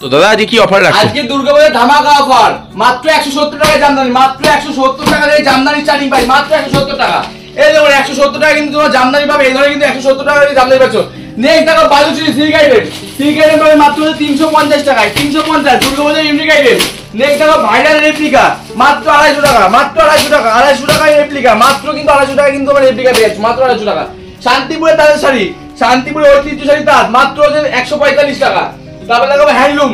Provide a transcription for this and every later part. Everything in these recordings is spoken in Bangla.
তো দাদা আজকে কি অফার রাখছেন? আজকে দুর্গাপূজার ধামাকা অফার, মাত্র 170 টাকায় জামদানি, মাত্র 170 টাকা দিয়ে জামদানি স্টার্টিং প্রাইস, মাত্র 170 টাকা। এই দেখুন 170 টাকা কিন্তু তোমরা জামদানি পাবে, এই ধরে কিন্তু 170 টাকা দিয়ে জামদানি পাচ্ছ। নেক্সট দেখো বালুচরি সিল্ক আইটেম পাবে মাত্র 350 টাকায়, 350 দুর্গাপূজার ইউনিক আইটেম। নেক্সট দেখো ভাইরাল রেপ্লিকা মাত্র 250 টাকা, মাত্র 250 টাকা, 250 টাকায় রেপ্লিকা, মাত্র কিন্তু 250 টাকা কিন্তু আমরা রেপ্লিকা পেয়ে যাচ্ছি, মাত্র 250 টাকা। শান্তিপুরের তাঁতের শাড়ি, শান্তিপুরের ঐতিহ্য শাড়ি তাঁত মাত্র 145 টাকা। তারপরে দেখাবো হ্যান্ডলুম,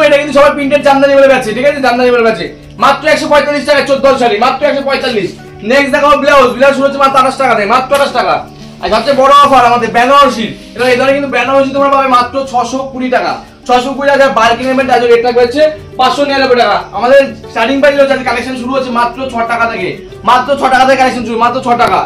এটা কিন্তু সবাই প্রিন্টেড জামদানি বলে পাচ্ছে, ঠিক আছে, জামদানি বলে পাচ্ছে, মাত্র 145 টাকা। 14 শাড়ি মাত্র 145। নেক্সট দেখাবো ব্লাউজ শুরু হচ্ছে মাত্র 28 টাকা থেকে, মাত্র 28 টাকা। আর সবচেয়ে বড় অফার আমাদের বেনারসি, এবং এই ধরনের কিন্তু বেনারসি তোমরা পাবে মাত্র 620 টাকা, 620 টাকা। বার্কিং নেবেন তার রেট থাকবে হচ্ছে 599 টাকা। আমাদের স্টার্টিং প্রাইস হচ্ছে কালেকশন শুরু হচ্ছে মাত্র 6 টাকা থেকে, মাত্র 6 টাকা থেকে কালেকশন শুরু, মাত্র 6 টাকা।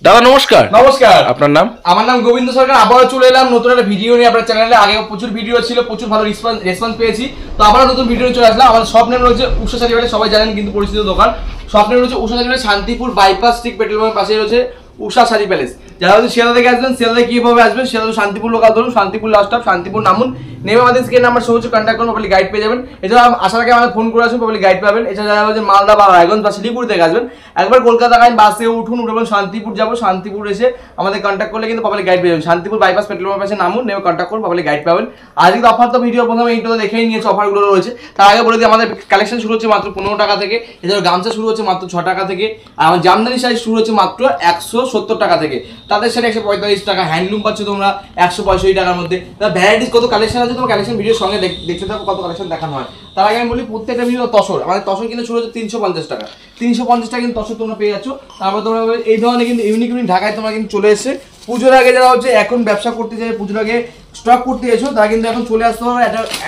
দাদা নমস্কার। নমস্কার, আপনার নাম? আমার নাম গোবিন্দ সরকার। আবারও চলে এলাম নতুন একটা ভিডিও নিয়ে আপনার চ্যানেলে। আগে প্রচুর ভিডিও ছিল, প্রচুর ভালো রেসপন্স পেয়েছি, তো আবারও নতুন ভিডিও চলে আসলাম। আমার শপ নেম রয়েছে উষা শাড়ি বাড়ি, সবাই জানেন কিন্তু পরিচিত দোকান। শপ নেম রয়েছে উষা শাড়ি বাড়ি, শান্তিপুর বাইপাস ঠিক পেট্রোল পাম্পের পাশে রয়েছে উষা শাড়ি প্যালেস। যারা হচ্ছে শিয়ালদা থেকে আসবেন, শিয়ালদা কিভাবে আসবেন, শিয়ালদা শান্তিপুর লোকাল ধরুন, শান্তিপুর লাস্ট স্টপ, শান্তিপুর নামুন, নেমে আমাদের স্ক্রিন নাম্বার সহজে কন্ট্যাক্ট করুন, পাবলিক গাইড পেয়ে যাবেন। এছাড়া আসার আগে আমাদের ফোন করে আসুন, পাবলিক গাইড পাবেন। এছাড়া যারা হচ্ছে মালদা বা রায়গঞ্জ বা শিলিগুড়ি থেকে আসবেন, একবার কলকাতা গাইন বাসে উঠুন, উঠে শান্তিপুর যাবো, শান্তিপুর এসে আমাদের কন্ট্যাক্ট করলে কিন্তু পাবলিক গাইড পেয়ে যাবেন। শান্তিপুর বাইপাস পেট্রোল পাম্পের পাশে নামুন, নেমে কন্ট্যাক্ট করুন, পাবলিক গাইড পাবেন। আর কিন্তু অফার তো ভিডিও প্রথমে এইটা দেখেই নিয়েছে, অফারগুলো রয়েছে। তার আগে বলে দিই আমাদের কালেকশন শুরু হচ্ছে মাত্র 15 টাকা থেকে। এছাড়া গামছা শুরু হচ্ছে মাত্র 6 টাকা থেকে। আর আমার জামদানি শাড়ি শুরু হচ্ছে মাত্র 170 টাকা থেকে। তাদের শাড়ি 145 টাকা, হ্যান্ডলুম পাচ্ছ তোমরা 165 টাকার মধ্যে। ভ্যারাইটিস কত কালেকশন আছে, তোমার কালেকশন ভিডিওর সঙ্গে দেখতে থাকো কত কালেকশন দেখানো হয়। তার আগে আমি বলি প্রত্যেকটা ভিডিও তসর, আমাদের তসর কিন্তু শুরু হচ্ছে 350 টাকা, 350 টাকা কিন্তু তসর তোমরা পেয়ে যাচ্ছ। তারপর তোমরা এই ধরনের কিন্তু ইউনিক ঢাকায় তোমরা কিন্তু চলে এসেছে। পুজোর আগে যারা হচ্ছে এখন ব্যবসা করতে চাই, পুজোর আগে স্টক করতে এসো, তারা কিন্তু এখন চলে আসতে হবে।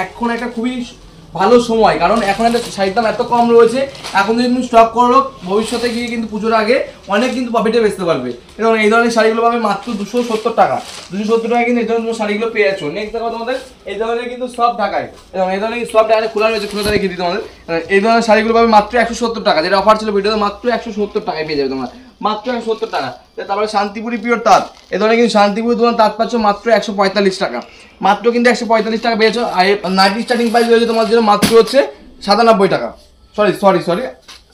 এখন একটা খুবই ভালো সময়, কারণ এখন একটা শাড়ির দাম এত কম রয়েছে। এখন যদি তুমি স্টক করো, ভবিষ্যতে গিয়ে কিন্তু পুজোর আগে অনেক কিন্তু প্রফিটে বেচতে পারবে। এবং এই ধরনের শাড়িগুলো পাবে মাত্র 270 টাকা, 270 টাকা কিন্তু এই ধরনের শাড়িগুলো পেয়ে যাচ্ছ। নেক্সট দেখো তোমাদের এই ধরনের কিন্তু সব ঢাকায়, এবং এই ধরনের সব ঢাকায় খোলা রয়েছে, খোলা রেখে দিই তোমাদের। এই ধরনের শাড়িগুলো পাবে মাত্র 170 টাকা, যেটা অফার ছিল ভিডিওতে, মাত্র 170 টাকায় পেয়ে যাবে তোমরা, মাত্র 170 টাকা। তারপরে শান্তিপুরি পিওর তাঁত, এ ধরনের কিন্তু শান্তিপুরি তোমার তাঁত পাচ্ছ মাত্র 145 টাকা, মাত্র কিন্তু 145 টাকা পেয়েছো। আর নাইটি স্টার্টিং প্রাইস রয়েছে তোমার জন্য মাত্র হচ্ছে 97 টাকা, সরি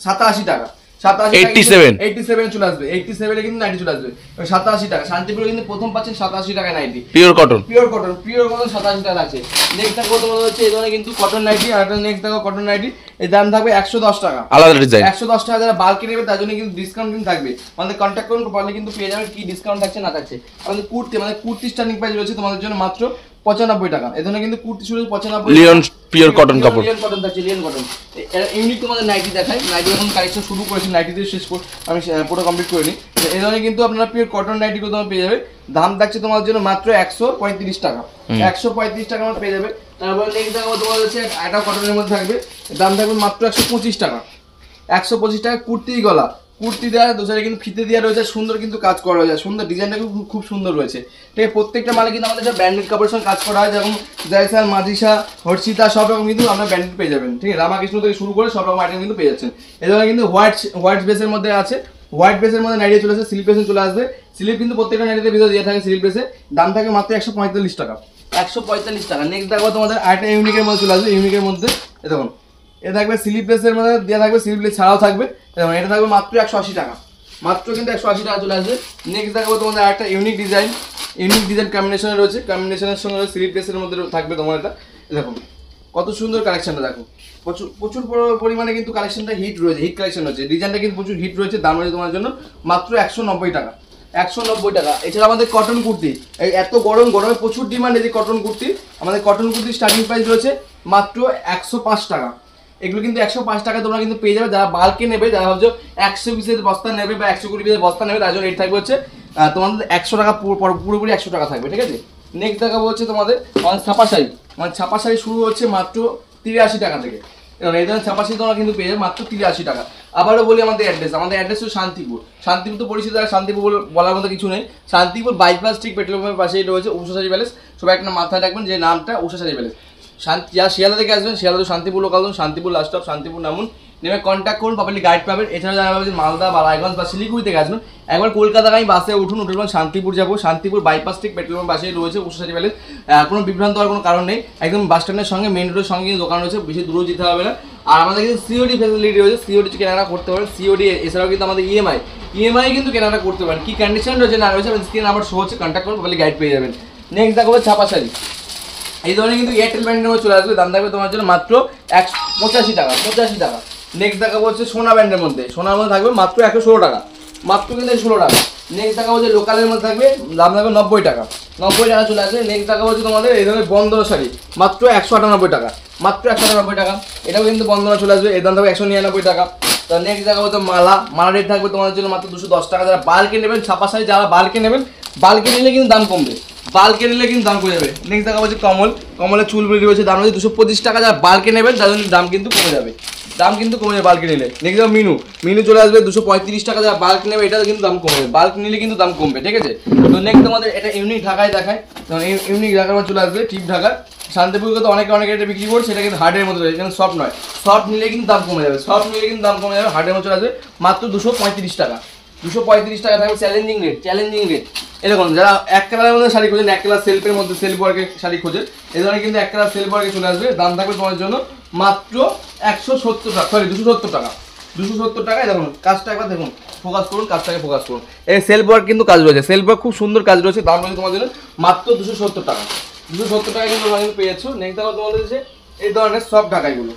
87 টাকা, 87 চলে আসবে, 87 কিন্তু নাইটি চলে আসবে 87 টাকা। শান্তিপুরে কিন্তু প্রথম পাচ্ছেন 87 টাকায় নাইটি, পিওর কটন 87 টাকা আছে। নেক্সট দেখো তোমাদের হচ্ছে এই ধরনের কিন্তু কটন নাইটি। আর নেক্সট দেখো কটন নাইটি, এর দাম থাকবে 110 টাকা, আলাদা ডিজাইন 110 টাকা। যারা বাল্কে নেবে তার জন্য কিন্তু ডিসকাউন্ট কিন্তু থাকবে, আমাদের কন্ট্যাক্ট করুন, পারলে কিন্তু পেয়ে যাবেন কি ডিসকাউন্ট থাকছে না থাকছে। আমাদের কুর্তি স্টার্টিং প্রাইস রয়েছে তোমাদের জন্য মাত্র 95 টাকা। এই ধরনের কিন্তু কুর্তি শুরু 95, লিওন পিওর কটন কাপড়, লিওন কটন থাকছে, লিওন কটন। ইউনিক তোমাদের নাইটি দেখাই, নাইটি এখন কালেকশন শুরু করেছি, নাইটি দিয়ে শেষ করে আমি পুরো কমপ্লিট করে নিই। এই ধরনের কিন্তু আপনারা পিওর কটন নাইটিগুলো তোমার পেয়ে যাবে, দাম থাকছে তোমার জন্য মাত্র 135 টাকা, 135 টাকা আমার পেয়ে যাবে। তারপরে নেক্সট দেখাবো তোমার হচ্ছে একটা কটনের মধ্যে থাকবে, দাম থাকবে মাত্র 125 টাকা, 125 টাকা। কুর্তি দেওয়া দুসারে কিন্তু ফিতে দেওয়া রয়েছে, সুন্দর কিন্তু কাজ করা রয়েছে, সুন্দর ডিজাইনটা খুব সুন্দর রয়েছে, ঠিক আছে। প্রত্যেকটা মালে কিন্তু আমাদের ব্র্যান্ডেড কাপড়ের সঙ্গে কাজ করা হয়, যেমন জয়সাল, মাজিসা, হর্ষিতা, সব রকম কিন্তু আপনার ব্র্যান্ডেড পেয়ে যাবেন, ঠিক আছে। রামাকৃষ্ণ থেকে শুরু করে সব রকম আইটেম কিন্তু পেয়ে যাচ্ছেন। এই ধরনের কিন্তু হোয়াইট বেসের মধ্যে আছে, হোয়াইট বেসের মধ্যে নাইটি চলে আসে, স্লিপ বেসে চলে আসবে। স্লিপ কিন্তু প্রত্যেকটা নাইটিতে ভিতরে দিয়ে থাকে স্লিপ বেসে, দাম থাকে মাত্র 145 টাকা, 145 টাকা। নেক্সট দেখো তোমাদের আরেকটা ইউনিকের মধ্যে চলে আসবে, ইউনিকের মধ্যে এ দেখুন, এটা থাকবে স্লিপ বেসের মধ্যে দেওয়া থাকবে, স্লিপ বেস ছাড়াও থাকবে, এটা থাকবে মাত্র 180 টাকা, মাত্র কিন্তু 180 টাকা চলে আসবে। নেক্সট দেখাবো তোমাদের আরেকটা ইউনিক ডিজাইন কম্বিনেশনে রয়েছে, কম্বিনেশনের সঙ্গে স্লিপ বেসের মধ্যে থাকবে তোমার এটা। দেখুন কত সুন্দর কালেকশনটা, দেখো প্রচুর পরিমাণে কিন্তু কালেকশনটা হিট কালেকশন রয়েছে, ডিজাইনটা কিন্তু প্রচুর হিট রয়েছে। দাম রয়েছে তোমার জন্য মাত্র 190 টাকা, 190 টাকা। এছাড়া আমাদের কটন কুর্তি, এই এত গরমে প্রচুর ডিমান্ড এই যে কটন কুর্তি, আমাদের কটন কুর্তি স্টার্টিং প্রাইস রয়েছে মাত্র 105 টাকা। এগুলো কিন্তু 105 টাকা তোমরা কিন্তু পেয়ে যাবে, যারা বাল্কে নেবে, যারা ভাবছো 100 পিসের বস্তা নেবে বা 120 পিসের বস্তা নেবে, তার জন্য রেট থাকবে হচ্ছে তোমাদের 100 টাকা, পুরোপুরি 100 টাকা থাকবে, ঠিক আছে। নেক্সট দেখাবো হচ্ছে তোমাদের ছাপা শাড়ি, ছাপা শাড়ি শুরু হচ্ছে মাত্র 83 টাকা থেকে, এবং এই ধরনের ছাপা শাড়ি তোমরা কিন্তু পেয়ে যাবে মাত্র 83 টাকা। আবারও বলি আমাদের অ্যাড্রেস হচ্ছে শান্তিপুর তো পরিচিত, শান্তিপুর বলার মতো কিছু নেই। শান্তিপুর বাইপাস ঠিক পেট্রোল পাম্পের পাশেই রয়েছে উষা শাড়ি প্যালেস। সবাই একটা মাথায় রাখবেন যে নামটা উষা শাড়ি প্যালেস। যারা শিয়ালদা থেকে আসবেন, Sealdah Shantipur local, Shantipur last stop, Shantipur নামুন, নেমে কন্ট্যাক্ট করুন, প্রপারলি গাইড পাবেন। এছাড়া যারা ভাবছেন মালদা বা রায়গঞ্জ বা শিলিগুড়ি থেকে আসবেন, একবার কলকাতা আমি বাসে উঠে পর শান্তিপুর যাবো, শান্তিপুর বাইপাস ঠিক পেট্রোল পাম্প পাশে রয়েছে উষা শাড়ি প্যালেস। কোনো বিভ্রান্ত হওয়ার কোনো কারণ নেই, একদম বাস স্ট্যান্ডের সঙ্গে মেন রোডের সঙ্গে কিন্তু দোকান রয়েছে, বেশি দূরেও যেতে হবে না। আর আমাদের কিন্তু সিওডি ফ্যাসিলিটি রয়েছে, সিওডি কেনাকাটা করতে পারেন, সিওডি এছাড়াও কিন্তু আমাদের ইএমআই কিন্তু কেনাকাটা করতে পারেন। কি কন্ডিশন রয়েছে না রয়েছে স্ক্রিন নাম্বার শো হচ্ছে, কন্ট্যাক্ট করুন, তাহলে গাইড পেয়ে যাবেন। নেক্সট দেখো ছাপা শাড়ি, এই ধরনের কিন্তু এয়ারটেল ব্র্যান্ডের মধ্যে চলে আসবে, দাম থাকবে তোমার জন্য মাত্র 85 টাকা, 85 টাকা। নেক্সট দেখাবো হচ্ছে সোনা ব্র্যান্ডের মধ্যে, সোনার মধ্যে থাকবে মাত্র 116 টাকা, মাত্র কিন্তু 16 টাকা। নেক্সট দেখাবো হচ্ছে লোকালের মধ্যে থাকবে, দাম থাকবে 90 টাকা, 90 টাকা চলে আসবে। নেক্সট দেখাবো হচ্ছে তোমাদের এই ধরনের বন্দনা শাড়ি, মাত্র 198 টাকা, মাত্র 198 টাকা। এটাও কিন্তু বন্দনা চলে আসবে, এর দাম থাকবে 199 টাকা। তো নেক্সট দেখাবো হচ্ছে মালা রেট থাকবে তোমাদের জন্য মাত্র 210 টাকা। যারা বাল্কে নেবেন, ছাপা শাড়ি যারা বাল্কে নেবেন, বাল্কে নিলে কিন্তু দাম কমবে, বাল্কে নিলে কিন্তু দাম কমে যাবে। নেক্সট দেখা হচ্ছে কমলের চুল বেরিয়ে রয়েছে, দাম হচ্ছে 225 টাকা। যারা বাল্কে নেবেন তাদের দাম কিন্তু কমে যাবে, দাম কিন্তু কমে যাবে বাল্কে নিলে। নেক্সট দেখো মিনু চলে আসবে 235 টাকা। যারা বাল্ক নেবে এটা কিন্তু দাম কমে যাবে, বাল্ক নিলে কিন্তু দাম কমবে, ঠিক আছে। তো নেক্সট তোমাদের এটা ইউনিক ঢাকায় দেখায়, ইউনিক ঢাকার মধ্যে চলে আসবে টিপ ঢাকা। শান্তিপুরকে তো অনেকে এটা বিক্রি করছে, সেটা কিন্তু হার্ডের মধ্যে রয়েছে, কিন্তু সফট নয়, সফট নিলে কিন্তু দাম কমে যাবে, সফট নিলে কিন্তু দাম কমে যাবে। হার্ডের মধ্যে চলে আসবে মাত্র 235 টাকা, 235 টাকা থাকবে। চ্যালেঞ্জিং রেট এরকম। যারা এক কালারের মধ্যে শাড়ি খোঁজেন, এক কালার সেলফের মধ্যে সেলফ ওয়ার্কের শাড়ি খোঁজেন, এই ধরনের কিন্তু এক কালার সেলফ ওয়ার্কে চলে আসবে, দাম থাকবে তোমার জন্য মাত্র 170 টাকা, সরি 270 টাকা, 270 টাকায়। দেখুন কাজটা একবার দেখুন, ফোকাস করুন, কাজটাকে ফোকাস করুন। এই সেলফ ওয়ার্ক কিন্তু কাজ রয়েছে, সেলফ ওয়ার্ক খুব সুন্দর কাজ রয়েছে, দাম রয়েছে তোমার জন্য মাত্র 270 টাকা, 270 টাকা কিন্তু তোমরা কিন্তু পেয়ে যাচ্ছ। নেক্সট দেখো তোমাদের হচ্ছে এই ধরনের সব ঢাকাইগুলো,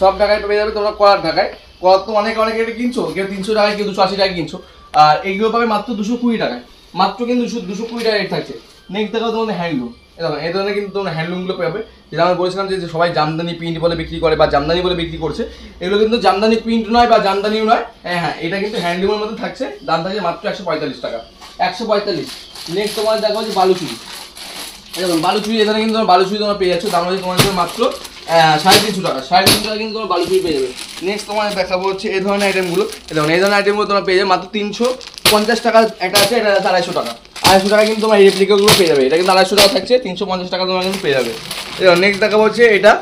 সব ঢাকায় পেয়ে যাবে তোমরা। কলার ঢাকায়, কলার তো অনেকে এটা কিনছো, কেউ 300 টাকায়, কেউ 280 টাকায় কিনছো, আর এগুলো পাবে মাত্র 220 টাকায়, মাত্র কিন্তু 220 টাকা রেট থাকছে। নেক্সট দেখো তোমাদের হ্যান্ডলুম, এই ধরনের কিন্তু তোমরা হ্যান্ডলুমগুলো পাবে, যেটা আমি বলেছিলাম যে সবাই জামদানি প্রিন্ট বলে বিক্রি করে বা জামদানি বলে বিক্রি করছে, এগুলো কিন্তু জামদানি প্রিন্ট নয় বা জামদানিও নয়, হ্যাঁ এটা কিন্তু হ্যান্ডলুমের মধ্যে থাকছে, দাম থাকছে মাত্র 145 টাকা, 145। নেক্সট তোমার দেখো যে বালুচুরি, দেখুন বালুচুরি, এখানে কিন্তু তোমার বালুচুরি তোমরা পেয়ে যাচ্ছ, দাম হচ্ছে তোমার জন্য মাত্র 350 টাকা, 350 টাকা কিন্তু তোমার বালুচুরি পেয়ে যাবে। নেক্সট তোমার দেখাবো হচ্ছে এই ধরনের আইটেমগুলো, দেখুন এই ধরনের আইটেমগুলো তোমরা পেয়ে যাবে মাত্র 350 টাকা। একটা আছে, এটা 250 টাকা, 250 টাকা কিন্তু তোমার এই রেপ্লিকাগুলো পেয়ে যাবে, এটা কিন্তু 250 টাকা থাকছে, 350 টাকা তোমরা কিন্তু পেয়ে যাবে। নেক্সট দেখাবো হচ্ছে এটার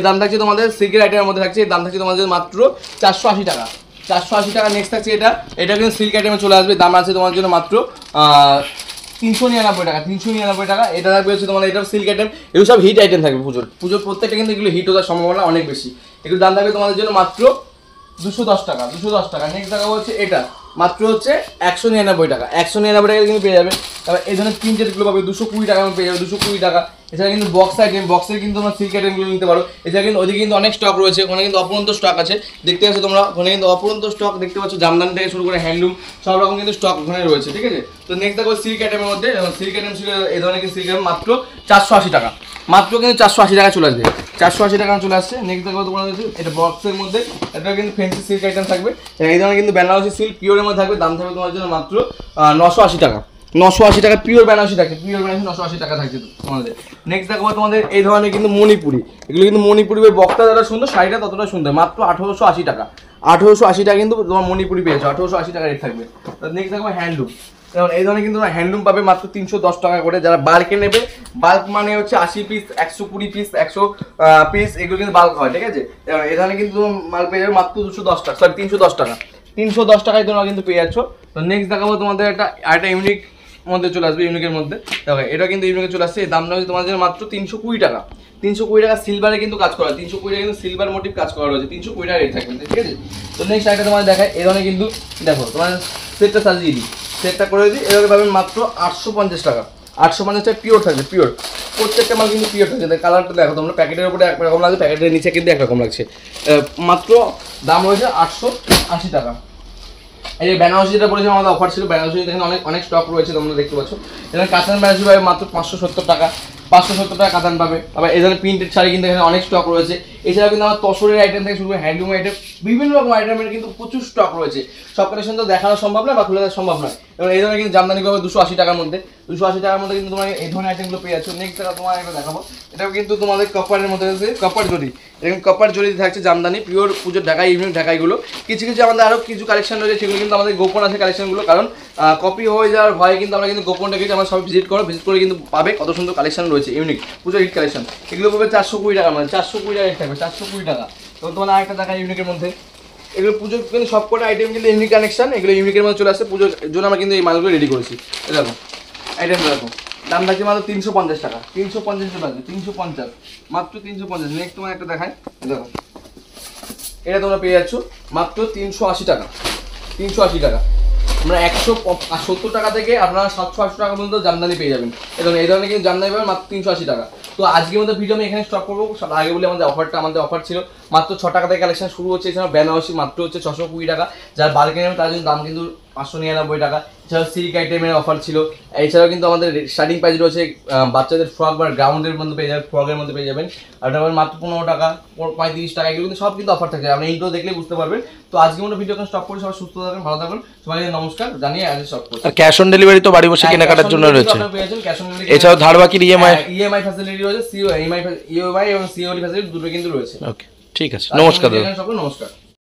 দাম থাকছে তোমাদের সিল্কের আইটেমের মধ্যে থাকছে, দাম থাকছে তোমাদের মাত্র 480 টাকা, 480 টাকা। নেক্সট থাকছে এটা কিন্তু সিল্ক আইটেমে চলে আসবে, দাম আছে তোমার জন্য মাত্র 399 টাকা, 399 টাকা। এটা থাকবে হচ্ছে তোমাদের, এটা সিল্ক আইটেম, এগুলো সব হিট আইটেম থাকবে পুজোর প্রত্যেকটা কিন্তু এগুলো হিট হওয়ার সম্ভাবনা অনেক বেশি। এগুলো দাম থাকবে তোমাদের জন্য মাত্র 210 টাকা, 210 টাকা। নেক্সট দেখাবো হচ্ছে এটা মাত্র হচ্ছে 199 টাকা, 199 টাকা কিন্তু পেয়ে যাবে। তারপর এই ধরনের প্রিন্টেডগুলো পাবে 220 টাকা পেয়ে যাবে, 220 টাকা। এছাড়া কিন্তু বক্স আইটেম, বক্সের কিন্তু তোমরা সিল্ক আইটেমগুলো নিতে পারো। এছাড়া কিন্তু ওদিকে কিন্তু অনেক স্টক রয়েছে, ওখানে কিন্তু অপরন্ত স্টক আছে, দেখতে পাচ্ছ তোমরা, ওখানে কিন্তু অপরন্ত স্টক দেখতে পাচ্ছ, জামদানি থেকে শুরু করে হ্যান্ডলুম সব রকম কিন্তু স্টক ওখানে রয়েছে, ঠিক আছে। তো নেক্সট দেখো সিল্ক আইটেমের মধ্যে, সিল্ক আইটেম ছিল এই ধরনের কিন্তু সিল্ক আইটেম মাত্র 480 টাকা, মাত্র কিন্তু 480 টাকা চলে আসবে, 480 টাকা চলে আসছে। নেক্সট দেখো তোমার হচ্ছে এটা বক্সের মধ্যে, এটা কিন্তু ফ্যান্সি সিল্ক আইটেম থাকবে, এই ধরনের কিন্তু বেনারসি সিল্ক পিওরের মধ্যে থাকবে, দাম থাকবে তোমার জন্য মাত্র 980 টাকা, 980 টাকা পিওর বেনারসি থাকছে, পিওর বেনারসি 980 টাকা থাকছে তোমাদের। নেক্সট দেখো তোমাদের এই ধরনের কিন্তু মণিপুরি, এগুলো কিন্তু মণিপুরি বক্সটা যতটা সুন্দর, শাড়িটা ততটা সুন্দর, মাত্র 1880 টাকা, 1880 টাকা কিন্তু তোমার মণিপুরি পেয়েছো, 1880 টাকা রেট থাকবে। নেক্সট দেখো হ্যান্ডলুম, যেমন এই ধরনের কিন্তু হ্যান্ডলুম পাবে মাত্র 310 টাকা করে। যারা বাল্কে নেবে, বাল্ক মানে হচ্ছে 80 পিস, 120 পিস, 100 পিস, এগুলো কিন্তু বাল্ক হয়, ঠিক আছে। এই ধরনের কিন্তু মাল পেয়ে যাবে মাত্র 210 টাকা, সরি 310 টাকা, 310 টাকায় তোমরা কিন্তু পেয়ে যাচ্ছ। তো নেক্সট দেখাবো তোমাদের একটা ইউনিক মধ্যে চলে আসবে, ইউনিকের মধ্যে দেখো, এটা কিন্তু ইউনিকে চলে আসছে, দামটা হচ্ছে তোমাদের জন্য মাত্র 320 টাকা, 320 টাকা সিলভারে কিন্তু কাজ করা, 320 টাকা কিন্তু সিলভার মোটিভ কাজ করা রয়েছে, 320 টাকা রেট থাকবে, ঠিক আছে। তো নেক্সট একটা তোমাদের দেখায়, এই ধরনের কিন্তু দেখো তোমার সেটটা সাজিয়ে দিই, সেটটা করে দিই, এভাবে পাবেন মাত্র 850 টাকা, 850 টাকা পিওর থাকবে, পিওর প্রত্যেকটা মাল কিন্তু পিওর থাকছে। কালারটা দেখো তোমরা, প্যাকেটের উপরে একরকম লাগছে, প্যাকেটের নিচে কিন্তু একরকম লাগছে, মাত্র দাম রয়েছে 880 টাকা। এই যে বেনারসি যেটা বলেছিলাম আমাদের অফার ছিল, বেনারসি এখানে অনেক স্টক রয়েছে, তোমরা দেখতে পাচ্ছ। এখানে কাতান বেনারসি পাবে মাত্র 570 টাকা, 570 টাকা কাতান পাবে। আবার এই ধরনের প্রিন্টেড শাড়ি কিন্তু এখানে অনেক স্টক রয়েছে। এছাড়াও কিন্তু আমার তসরের আইটেম থেকে শুরু করে হ্যান্ডলুম আইটেম, বিভিন্ন রকম আইটেমের কিন্তু প্রচুর স্টক রয়েছে। সব কালেকশন তো দেখানো সম্ভব নয় বা খুলে দেওয়া সম্ভব নয়। এবং এই ধরনের কিন্তু জামদানি পাবে 280 টাকার মধ্যে, 280 টাকার মধ্যে কিন্তু তোমার এই ধরনের আইটেমগুলো পেয়ে যাচ্ছ। নেক্সট টাকা তোমার একটা দেখাবো, এটাও কিন্তু তোমাদের কপারের মধ্যে আছে, কপার জরি, এরকম কপার জরি থাকছে, জামদানি পিওর পুজোর ঢাকাই, ইউনিক ঢাকাইগুলো। কিছু কিছু আমাদের আরও কিছু কালেকশন রয়েছে, সেগুলো কিন্তু আমাদের গোপন আছে কালেকশনগুলো, কারণ কপি হয়ে যাওয়ার ভয়ে কিন্তু আমরা কিন্তু গোপন রেখেছি। আমরা সব ভিজিট করে কিন্তু পাবে কত সুন্দর কালেকশন রয়েছে, ইউনিক পুজোর হিট কালেকশন। এগুলো পাবে 420 টাকার মধ্যে, 420 টাকা রেট থাকবে, 420 টাকা। তো তোমার আরেকটা দেখা ইউনিকের মধ্যে, এগুলো পুজোর কিন্তু সব কটা আইটেম কিন্তু ইউনিক কানেকশন, এগুলো ইউনিকের মধ্যে চলে আসছে পুজোর জন্য আমরা কিন্তু এই মালগুলো রেডি করেছি। দেখো আইটেম দেখো, দাম থাকছে মাত্র 350 টাকা, 350 টাকা, 350, মাত্র 350। নেক্সট তোমার একটা দেখাই, দেখো এটা তোমরা পেয়ে যাচ্ছ মাত্র 380 টাকা, 380 টাকা। আমরা 170 টাকা থেকে আপনারা 700-800 টাকা পর্যন্ত জামদানি পেয়ে যাবেন। এই ধরনের কিন্তু জামদানি পাবেন মাত্র 380 টাকা। তো আজকের মধ্যে ভিডিও আমি এখানে স্টপ করবো। আগে বলে আমাদের অফার ছিল মাত্র 6 টাকা থেকে কালেকশন শুরু হচ্ছে। এছাড়া বেনারসি মাত্র হচ্ছে 620 টাকা, যার বাল্কে নেবেন তার জন্য দাম কিন্তু 599 টাকা। এছাড়াও সিল্ক আইটেমের অফার ছিল। এছাড়াও কিন্তু আমাদের স্টার্টিং প্রাইস রয়েছে বাচ্চাদের ফ্রক বা গ্রাউন্ডের মধ্যে পেয়ে যাবেন, ফ্রকের মধ্যে পেয়ে যাবেন আর মাত্র 15 টাকা, 35 টাকা। এগুলো কিন্তু সব কিন্তু অফার থাকে, আপনি ইন্ট্রো দেখলেই বুঝতে পারবেন। তো আজকে মতো ভিডিও স্টপ করে সবাই সুস্থ থাকবেন, ভালো থাকবেন, সবাই নমস্কার জানিয়ে আজ স্টপ করছি। আর ক্যাশ অন ডেলিভারি তো বাড়ি বসে কেনাকাটার জন্য রয়েছে। এছাড়াও ধার বাকির ইএমআই ফ্যাসিলিটি রয়েছে, ইএমআই এবং সিওডি ফ্যাসিলিটি দুটো কিন্তু রয়েছে। ওকে, ঠিক আছে, নমস্কার দাদা। সকল নমস্কার।